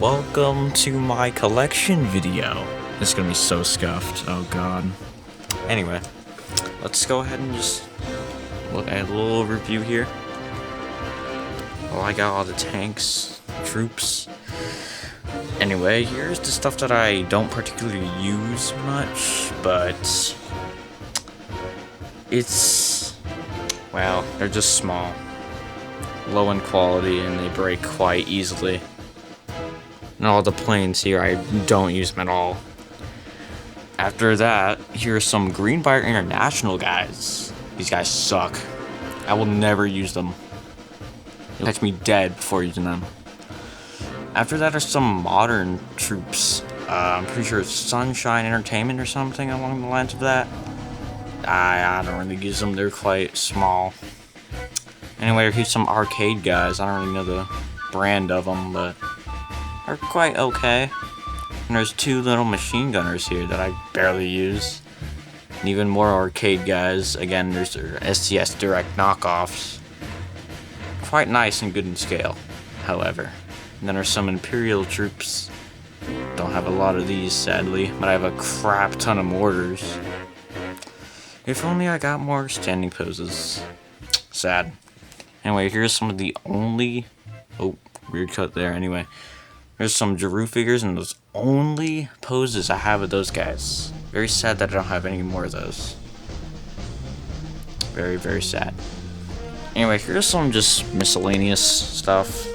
Welcome to my collection video. This is gonna be so scuffed. Oh god. Anyway, let's go ahead and just look at a little overview here. Well, I got all the tanks, troops. Anyway, here's the stuff that I don't particularly use much, but well, they're just small, low in quality, and they break quite easily. And all the planes here, I don't use them at all. After that, here are some Greenbrier International guys. These guys suck. I will never use them. You'll catch me dead before using them. After that are some modern troops. I'm pretty sure it's Sunshine Entertainment or something along the lines of that. I don't really use them, they're quite small. Anyway, here's some arcade guys. I don't really know the brand of them, but they're quite okay. And there's two little machine gunners here that I barely use. And even more arcade guys. Again, there's their STS Direct knockoffs. Quite nice and good in scale, however. And then there's some Imperial troops. Don't have a lot of these, sadly, but I have a crap ton of mortars. If only I got more standing poses. Sad. Anyway, here's some of the only... Oh, weird cut there. Anyway, there's some Giroux figures and those only poses I have of those guys. Very sad that I don't have any more of those. Very, very sad. Anyway, here's some just miscellaneous stuff,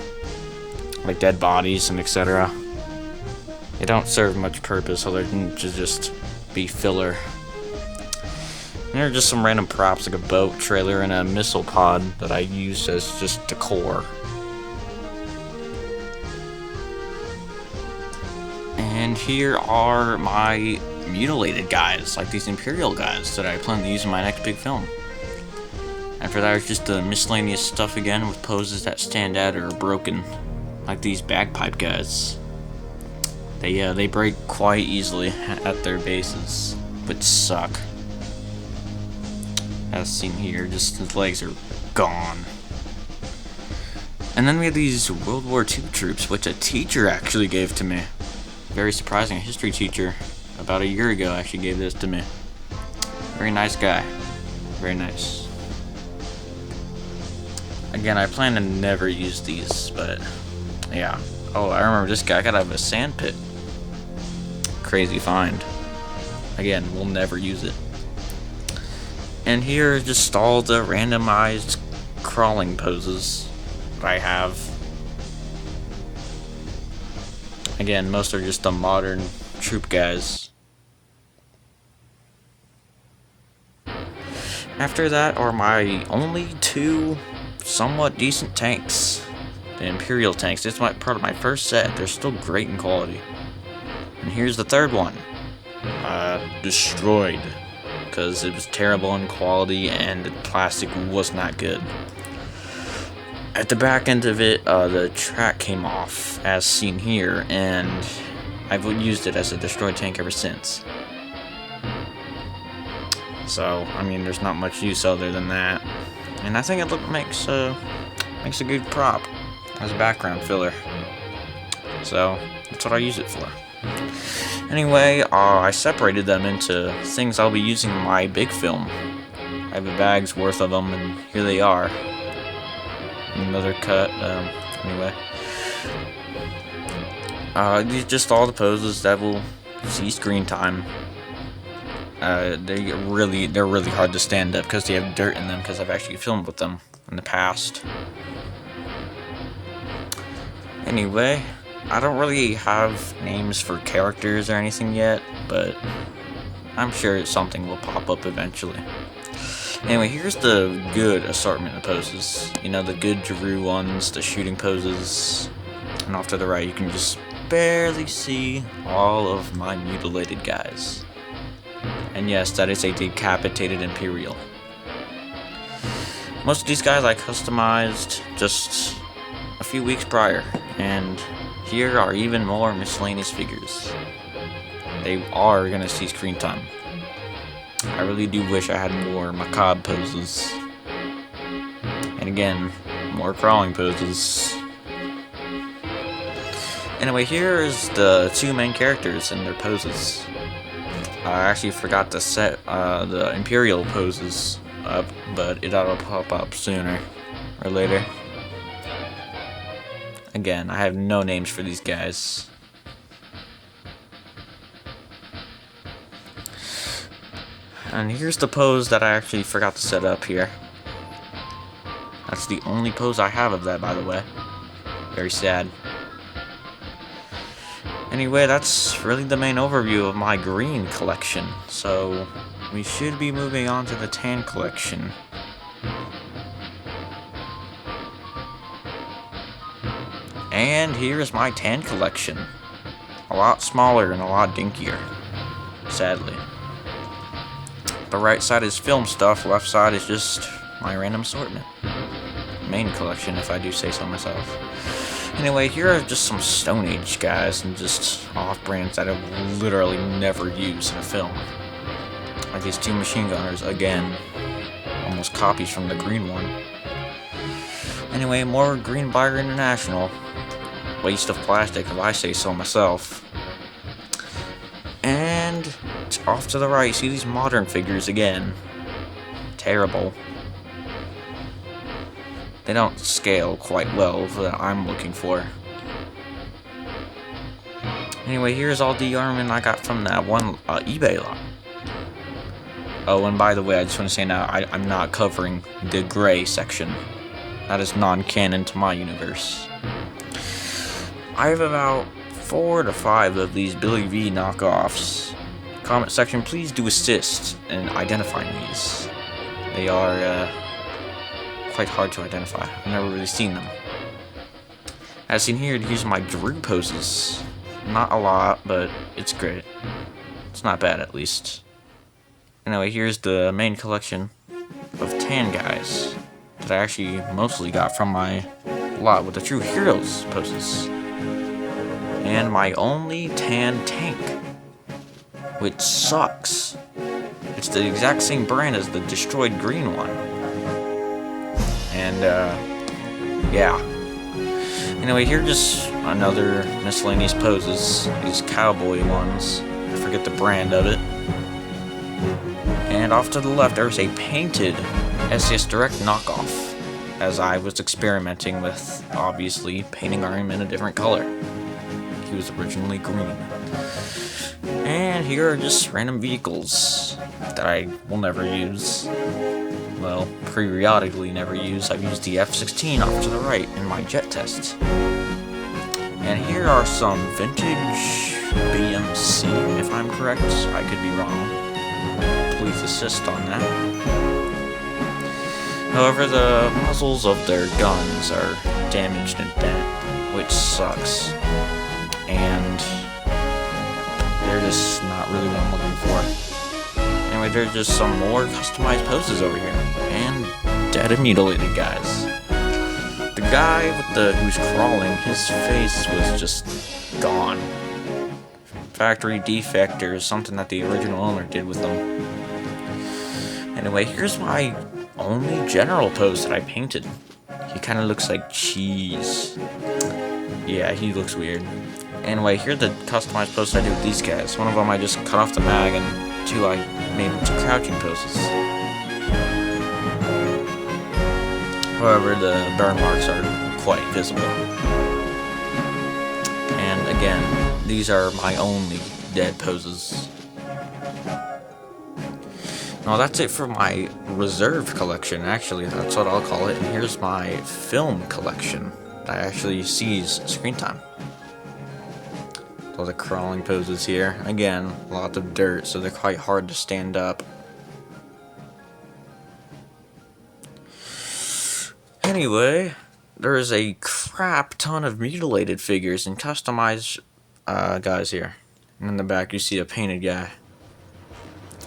like dead bodies and etc. They don't serve much purpose other than to just be filler. And there are just some random props like a boat, trailer, and a missile pod that I use as just decor. And here are my mutilated guys, like these Imperial guys that I plan to use in my next big film. After that is just the miscellaneous stuff again with poses that stand out or are broken, like these bagpipe guys. They break quite easily at their bases, but suck. As seen here, just his legs are gone. And then we have these World War II troops, which a teacher actually gave to me. Very surprising, a history teacher about a year ago actually gave this to me. Very nice guy. Very nice. Again, I plan to never use these, but yeah. Oh, I remember this guy got out of a sand pit. Crazy find. Again, we'll never use it. And here are just all the randomized crawling poses that I have. Again, most are just the modern troop guys. After that are my only two somewhat decent tanks. The Imperial tanks. This is part of my first set. They're still great in quality. And here's the third one. Destroyed. Because it was terrible in quality and the plastic was not good. At the back end of it, the track came off, as seen here, and I've used it as a destroyed tank ever since. So, I mean, there's not much use other than that. And I think it makes a good prop as a background filler. So, that's what I use it for. Anyway, I separated them into things I'll be using in my big film. I have a bag's worth of them, and here they are. Another cut. Anyway, these are just all the poses that will see screen time. They're really hard to stand up because they have dirt in them, because I've actually filmed with them in the past. Anyway, I don't really have names for characters or anything yet, but I'm sure something will pop up eventually. Anyway, here's the good assortment of poses. You know, the good Giroux ones, the shooting poses. And off to the right, you can just barely see all of my mutilated guys. And yes, that is a decapitated Imperial. Most of these guys I customized just a few weeks prior. And here are even more miscellaneous figures. They are gonna see screen time. I really do wish I had more macabre poses. And again, more crawling poses. Anyway, here's the two main characters and their poses. I actually forgot to set the Imperial poses up, but it ought to pop up sooner or later. Again, I have no names for these guys. And here's the pose that I actually forgot to set up here. That's the only pose I have of that, by the way. Very sad. Anyway, that's really the main overview of my green collection. So, we should be moving on to the tan collection. And here's my tan collection. A lot smaller and a lot dinkier. Sadly. The right side is film stuff, left side is just my random assortment. Main collection, if I do say so myself. Anyway, here are just some Stone Age guys and just off-brands that I've literally never used in a film. Like these two machine gunners, again, almost copies from the green one. Anyway, more Greenbrier International. Waste of plastic, if I say so myself. And off to the right, see these modern figures again. Terrible. They don't scale quite well that I'm looking for. Anyway, here's all the armament I got from that one eBay lot. Oh, and by the way, I just want to say now, I'm not covering the gray section. That is non-canon to my universe. I have about 4 to 5 of these Billy V knockoffs. Comment section, please do assist in identifying these. They are quite hard to identify. I've never really seen them. As seen here, here's my Drew poses. Not a lot, but it's great. It's not bad, at least. Anyway, here's the main collection of tan guys that I actually mostly got from my lot with the True Heroes poses. And my only tan tank, which sucks. It's the exact same brand as the destroyed green one. And, yeah. Anyway, here are just another miscellaneous poses. These cowboy ones. I forget the brand of it. And off to the left, there's a painted SCS Direct knockoff. As I was experimenting with, obviously, painting him in a different color. He was originally green. And here are just random vehicles that I will never use. Well, periodically never use. I've used the F-16 off to the right in my jet tests. And here are some vintage BMC, if I'm correct. I could be wrong. Please assist on that. However, the muzzles of their guns are damaged and bent, which sucks. And they're just not really what I'm looking for. Anyway, there's just some more customized poses over here. And dead and mutilated guys. The guy with who's crawling, his face was just gone. Factory defect or something that the original owner did with them. Anyway, here's my only general pose that I painted. He kind of looks like cheese. Yeah, he looks weird. Anyway, here are the customized poses I did with these guys. One of them I just cut off the mag, and 2 I made into crouching poses. However, the burn marks are quite visible. And again, these are my only dead poses. Now that's it for my reserved collection, actually, that's what I'll call it. And here's my film collection that actually sees screen time. All the crawling poses here. Again, lots of dirt, so they're quite hard to stand up. Anyway, there is a crap ton of mutilated figures and customized guys here. And in the back you see a painted guy.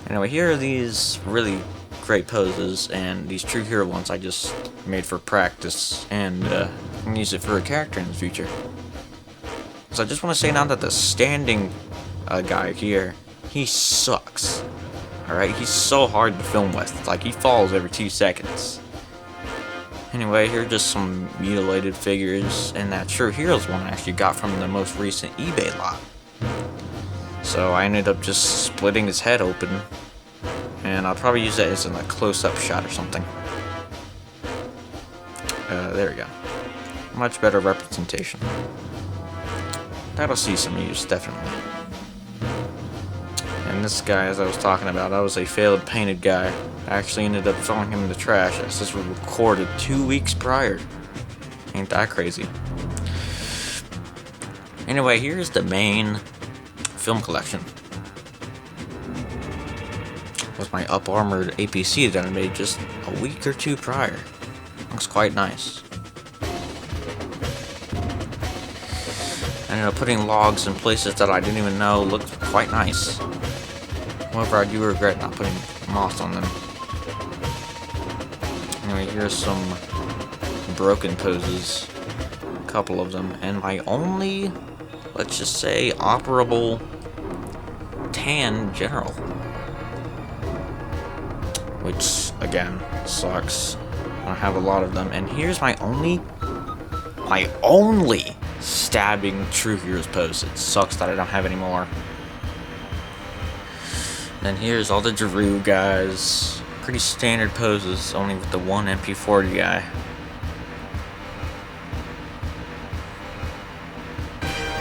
Anyway, here are these really great poses, and these True Hero ones I just made for practice, and I can use it for a character in the future. So I just want to say now that the standing guy here, he sucks. Alright, he's so hard to film with. Like, he falls every 2 seconds. Anyway, here are just some mutilated figures, and that True Heroes one I actually got from the most recent eBay lot. So I ended up just splitting his head open, and I'll probably use that as in a close-up shot or something. There we go. Much better representation. That'll see some use, definitely. And this guy, as I was talking about, I was a failed painted guy. I actually ended up throwing him in the trash as this was recorded 2 weeks prior. Ain't that crazy? Anyway, here's the main film collection. With my up-armored APC that I made just a week or two prior. Looks quite nice. I ended up putting logs in places that I didn't even know looked quite nice. However, I do regret not putting moss on them. Anyway, here's some broken poses. A couple of them. And my only, let's just say, operable tan general. Which, again, sucks. I have a lot of them. And here's my only stabbing True Heroes pose. It sucks that I don't have any more. Then here's all the Drew guys. Pretty standard poses, only with the one MP40 guy.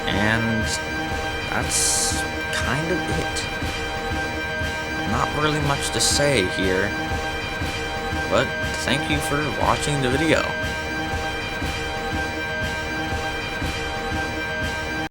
And that's kind of it. Not really much to say here. But thank you for watching the video.